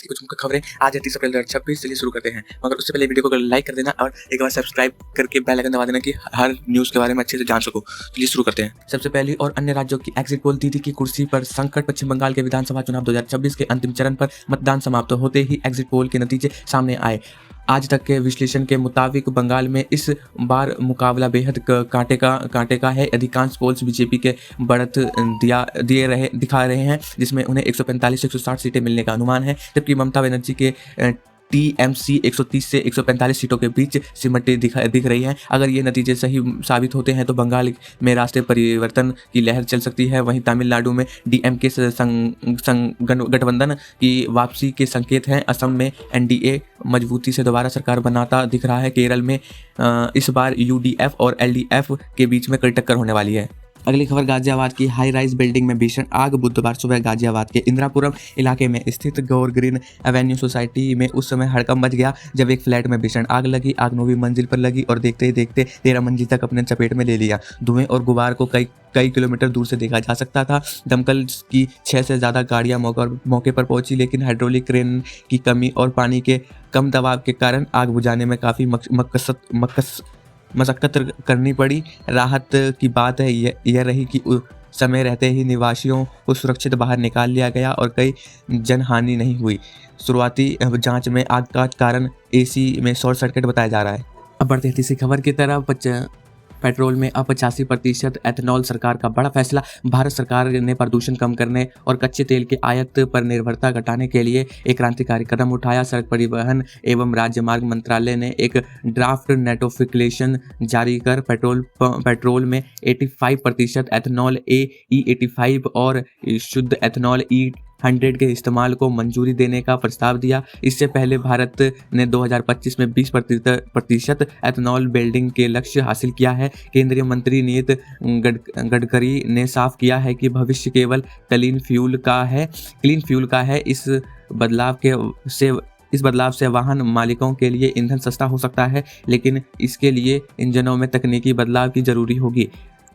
कुछ मुख्य खबरें आज है 30 अप्रैल 2026। चलिए शुरू करते हैं, मगर उससे पहले वीडियो को लाइक कर देना और एक बार सब्सक्राइब करके बेल आइकन दबा देना कि हर न्यूज़ के बारे में अच्छे से जान सको। चलिए शुरू करते हैं। सबसे पहली और अन्य राज्यों की एग्जिट पोल, दीदी की कुर्सी पर संकट। पश्चिम बंगाल के विधानसभा चुनाव 2026 के अंतिम चरण पर मतदान समाप्त होते ही एग्जिट पोल के नतीजे सामने आए। आज तक के विश्लेषण के मुताबिक बंगाल में इस बार मुकाबला बेहद कांटे का है। अधिकांश पोल्स बीजेपी के बढ़त दिखा रहे हैं, जिसमें उन्हें 145 से 160 सीटें मिलने का अनुमान है, जबकि ममता बनर्जी के टीएमसी 130 से 145 सीटों के बीच सिमटती दिख रही है। अगर ये नतीजे सही साबित होते हैं तो बंगाल में राष्ट्रीय परिवर्तन की लहर चल सकती है। वहीं तमिलनाडु में डीएमके गठबंधन की वापसी के संकेत हैं। असम में एनडीए मजबूती से दोबारा सरकार बनाता दिख रहा है। केरल में इस बार यूडीएफ और एलडीएफ के बीच में कड़ी टक्कर होने वाली है। अगली खबर गाजियाबाद की हाई राइज बिल्डिंग में भीषण आग। बुधवार सुबह गाजियाबाद के इंदिरापुरम इलाके में स्थित गौर ग्रीन एवेन्यू सोसाइटी में उस समय हड़कंप मच गया जब एक फ्लैट में भीषण आग लगी। आग 9वीं मंजिल पर लगी और देखते ही देखते 13 मंजिल तक अपने चपेट में ले लिया। धुएं और गुबार को कई किलोमीटर दूर से देखा जा सकता था। दमकल की 6 से ज़्यादा गाड़ियां मौके पर पहुंची, लेकिन हाइड्रोलिक क्रेन की कमी और पानी के कम दबाव के कारण आग बुझाने में काफ़ी मशक्कत करनी पड़ी। राहत की बात है यह रही कि समय रहते ही निवासियों को सुरक्षित बाहर निकाल लिया गया और कोई जनहानि नहीं हुई। शुरुआती जांच में आग का कारण एसी में शॉर्ट सर्किट बताया जा रहा है। अब बढ़ते हैं तीसरी खबर की तरफ। पेट्रोल में अब 85% एथेनॉल, सरकार का बड़ा फैसला। भारत सरकार ने प्रदूषण कम करने और कच्चे तेल के आयात पर निर्भरता घटाने के लिए एक क्रांतिकारी कदम उठाया। सड़क परिवहन एवं राजमार्ग मंत्रालय ने एक ड्राफ्ट नोटिफिकेशन जारी कर पेट्रोल में 85% एथेनॉल E85 और शुद्ध एथेनॉल E100 के इस्तेमाल को मंजूरी देने का प्रस्ताव दिया। इससे पहले भारत ने 2025 में 20% एथेनॉल ब्लेंडिंग के लक्ष्य हासिल किया है। केंद्रीय मंत्री गडकरी ने साफ किया है कि भविष्य केवल क्लीन फ्यूल का है। इस बदलाव से वाहन मालिकों के लिए ईंधन सस्ता हो सकता है, लेकिन इसके लिए इंजनों में तकनीकी बदलाव की जरूरी होगी।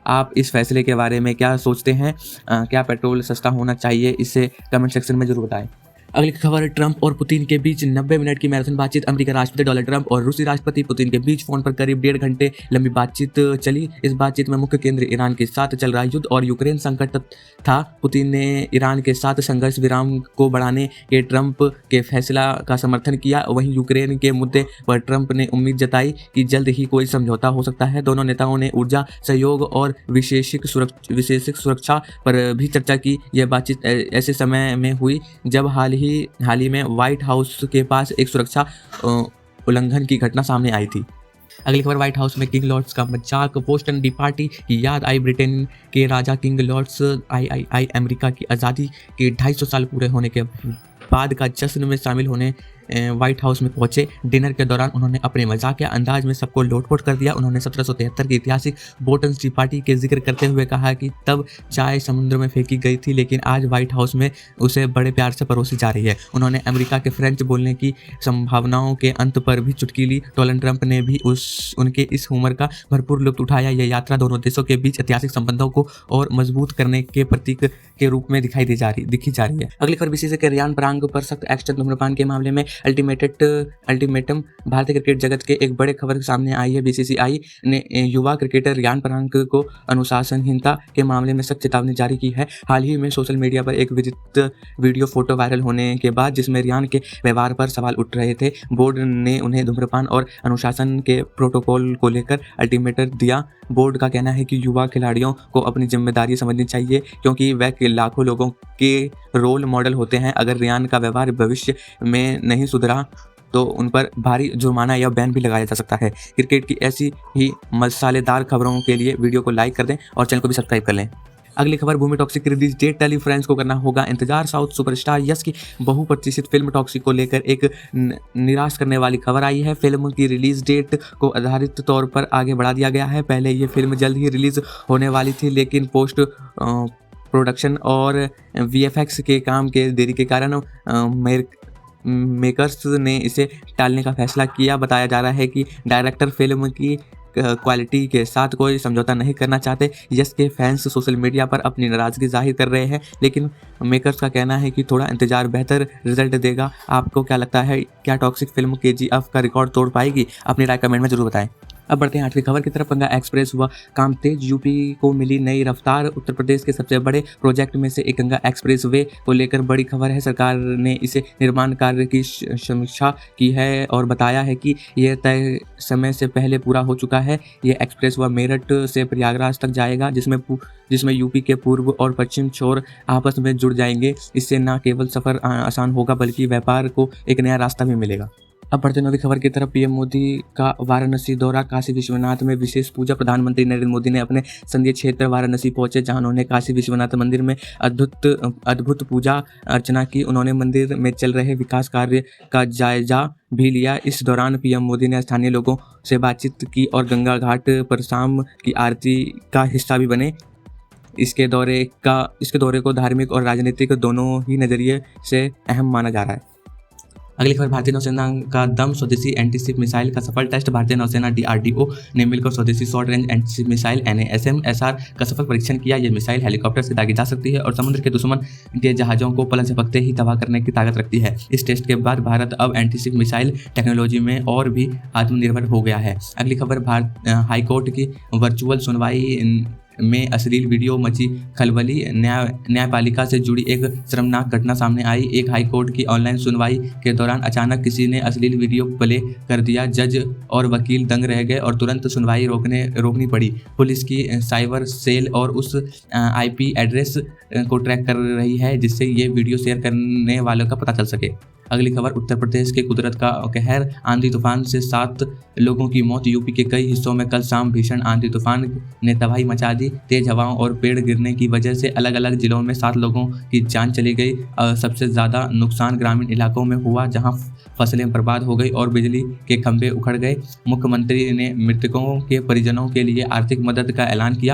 आप इस फैसले के बारे में क्या सोचते हैं? क्या पेट्रोल सस्ता होना चाहिए? इसे कमेंट सेक्शन में जरूर बताएं। अगली खबर, ट्रंप और पुतिन के बीच 90 मिनट की मैराथन बातचीत। अमेरिका राष्ट्रपति डोनाल्ड ट्रंप और रूसी राष्ट्रपति पुतिन के बीच फोन पर करीब 1.5 घंटे लंबी बातचीत चली। इस बातचीत में मुख्य केंद्र ईरान के साथ चल रहा युद्ध और यूक्रेन संकट था। पुतिन ने ईरान के साथ संघर्ष विराम को बढ़ाने के ट्रंप के फैसला का समर्थन किया। वहीं यूक्रेन के मुद्दे पर ट्रंप ने उम्मीद जताई कि जल्द ही कोई समझौता हो सकता है। दोनों नेताओं ने ऊर्जा सहयोग और विशेषिक सुरक्षा पर भी चर्चा की। यह बातचीत ऐसे समय में हुई जब हाल ही में व्हाइट हाउस के पास एक सुरक्षा उल्लंघन की घटना सामने आई थी। अगली खबर, व्हाइट हाउस में किंग लॉर्ड्स का मजाक। बोस्टन टी पार्टी की याद आई। ब्रिटेन के राजा किंग लॉर्ड्स आई अमेरिका की आज़ादी के 250 साल पूरे होने के बाद का जश्न में शामिल होने व्हाइट हाउस में पहुंचे। डिनर के दौरान उन्होंने अपने मजाकिया अंदाज में सबको लोटपोट कर दिया। उन्होंने 1773 की ऐतिहासिक बोस्टन टी पार्टी के जिक्र करते हुए कहा कि तब चाय समुद्र में फेंकी गई थी, लेकिन आज व्हाइट हाउस में उसे बड़े प्यार से परोसी जा रही है। उन्होंने अमेरिका के फ्रेंच बोलने की संभावनाओं के अंत पर भी चुटकी ली। डोनाल्ड ट्रंप ने भी उनके इस हुमर का भरपूर लुत्फ उठाया। यह यात्रा दोनों देशों के बीच ऐतिहासिक संबंधों को और मजबूत करने के प्रतीक के रूप में दिखी जा रही है। अगली खबर, बीसीसीआई के रियान पराग पर सख्त एक्शन। धूम्रपान के मामले में अल्टीमेटम। भारतीय क्रिकेट जगत के एक बड़े खबर सामने आई है। बीसीसीआई ने युवा क्रिकेटर रियान पराग को अनुशासनहीनता के मामले में सख्त चेतावनी जारी की है। हाल ही में सोशल मीडिया पर एक विदित वीडियो फोटो वायरल होने के बाद जिसमें रियान के व्यवहार पर सवाल उठ रहे थे, बोर्ड ने उन्हें धूम्रपान और अनुशासन के प्रोटोकॉल को लेकर अल्टीमेटम दिया। बोर्ड का कहना है कि युवा खिलाड़ियों को अपनी जिम्मेदारी समझनी चाहिए, क्योंकि वह लाखों लोगों के रोल मॉडल होते हैं। अगर रियान का व्यवहार भविष्य में नहीं सुधरा तो उन पर भारी जुर्माना या बैन भी लगाया जा सकता है। क्रिकेट की ऐसी ही मसालेदार खबरों के लिए वीडियो को लाइक कर दें और चैनल को भी सब्सक्राइब कर लें। अगली खबर, भूमि टॉक्सिक की रिलीज डेट टली, फ्रेंड्स को करना होगा इंतजार। साउथ सुपरस्टार यश की बहुप्रतीक्षित फिल्म टॉक्सिक को लेकर एक निराश करने वाली खबर आई है। फिल्म की रिलीज डेट को आधारित तौर पर आगे बढ़ा दिया गया है। पहले ये फिल्म जल्द ही रिलीज होने वाली थी, लेकिन पोस्ट प्रोडक्शन और VFX के काम के देरी के कारण मेकर्स ने इसे टालने का फैसला किया। बताया जा रहा है कि डायरेक्टर फिल्म की क्वालिटी के साथ कोई समझौता नहीं करना चाहते। यश के फैंस सोशल मीडिया पर अपनी नाराज़गी जाहिर कर रहे हैं, लेकिन मेकर्स का कहना है कि थोड़ा इंतजार बेहतर रिजल्ट देगा। आपको क्या लगता है, क्या टॉक्सिक फिल्म केजीएफ का रिकॉर्ड तोड़ पाएगी? अपनी राय कमेंट में जरूर बताएं। अब बढ़ते हैं 8वीं खबर की तरफ। गंगा एक्सप्रेस हुआ काम तेज, यूपी को मिली नई रफ्तार। उत्तर प्रदेश के सबसे बड़े प्रोजेक्ट में से एक गंगा एक्सप्रेस वे को लेकर बड़ी खबर है। सरकार ने इसे निर्माण कार्य की समीक्षा की है और बताया है कि यह तय समय से पहले पूरा हो चुका है। यह एक्सप्रेस वे मेरठ से प्रयागराज तक जाएगा, जिसमें यूपी के पूर्व और पश्चिम छोर आपस में जुड़ जाएंगे। इससे न केवल सफ़र आसान होगा बल्कि व्यापार को एक नया रास्ता भी मिलेगा। अब बढ़ते 9वीं खबर की तरफ। पीएम मोदी का वाराणसी दौरा, काशी विश्वनाथ में विशेष पूजा। प्रधानमंत्री नरेंद्र मोदी ने अपने संसदीय क्षेत्र वाराणसी पहुंचे, जहां उन्होंने काशी विश्वनाथ मंदिर में अद्भुत पूजा अर्चना की। उन्होंने मंदिर में चल रहे विकास कार्य का जायजा भी लिया। इस दौरान पीएम मोदी ने स्थानीय लोगों से बातचीत की और गंगा घाट पर शाम की आरती का हिस्सा भी बने। इसके दौरे को धार्मिक और राजनीतिक दोनों ही नज़रिए से अहम माना जा रहा है। अगली खबर। भारतीय नौसेना का दम स्वदेशी एंटीशिप मिसाइल का सफल टेस्ट। भारतीय नौसेना DRDO ने मिलकर स्वदेशी short range antiship missile NASM-SR का सफल परीक्षण किया। यह मिसाइल हेलीकॉप्टर से दागी जा सकती है और समुद्र के दुश्मन के जहाज़ों को पलक झपकते ही तबाह करने की ताकत रखती है। इस टेस्ट के बाद भारत अब एंटीशिप मिसाइल टेक्नोलॉजी में और भी आत्मनिर्भर हो गया है। अगली खबर। हाईकोर्ट की वर्चुअल सुनवाई में अश्लील वीडियो मची खलबली। न्यायपालिका से जुड़ी एक शर्मनाक घटना सामने आई। एक हाईकोर्ट की ऑनलाइन सुनवाई के दौरान अचानक किसी ने अश्लील वीडियो प्ले कर दिया। जज और वकील दंग रह गए और तुरंत सुनवाई रोकनी पड़ी। पुलिस की साइबर सेल और उस IP एड्रेस को ट्रैक कर रही है जिससे ये वीडियो शेयर करने वालों का पता चल सके। अगली खबर। उत्तर प्रदेश के कुदरत का कहर, आंधी तूफान से 7 लोगों की मौत। यूपी के कई हिस्सों में कल शाम भीषण आंधी तूफान ने तबाही मचा दी। तेज हवाओं और पेड़ गिरने की वजह से अलग अलग जिलों में 7 लोगों की जान चली गई। सबसे ज़्यादा नुकसान ग्रामीण इलाकों में हुआ, जहां फसलें बर्बाद हो गई और बिजली के खंभे उखड़ गए। मुख्यमंत्री ने मृतकों के परिजनों के लिए आर्थिक मदद का ऐलान किया।